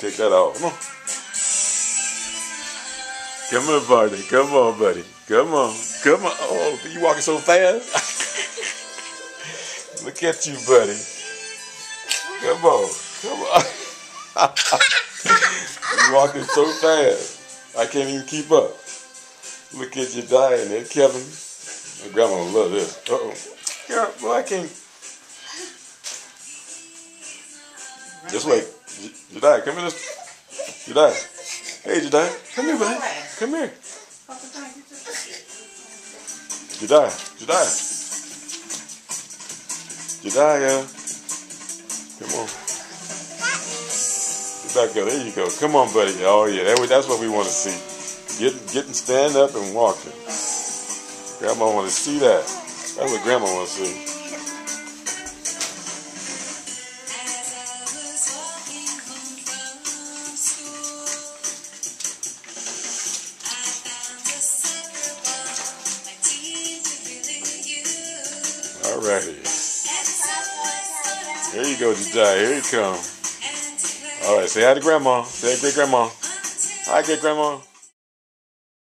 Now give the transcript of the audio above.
Take that off. Come on. Come on, buddy. Come on, buddy. Come on. Come on. Oh, you walking so fast? Look at you, buddy. Come on. Come on. You walking so fast. I can't even keep up. Look at you dying there, Kevin. My grandma will love this. Uh-oh. Yeah, well, I can't. Just wait. Jediah, come here. Jediah. Hey, Jediah. Come here, buddy. Come here. Jediah. Jediah. Jediah. Come on. Get back up. There you go. Come on, buddy. Oh, yeah. That's what we want to see. Getting stand up and walking. Grandma want to see that. That's what Grandma wants to see. Alrighty. Here you go, Jediah. Here you come. Alright, say hi to Grandma. Say hi, great grandma. Hi, great grandma.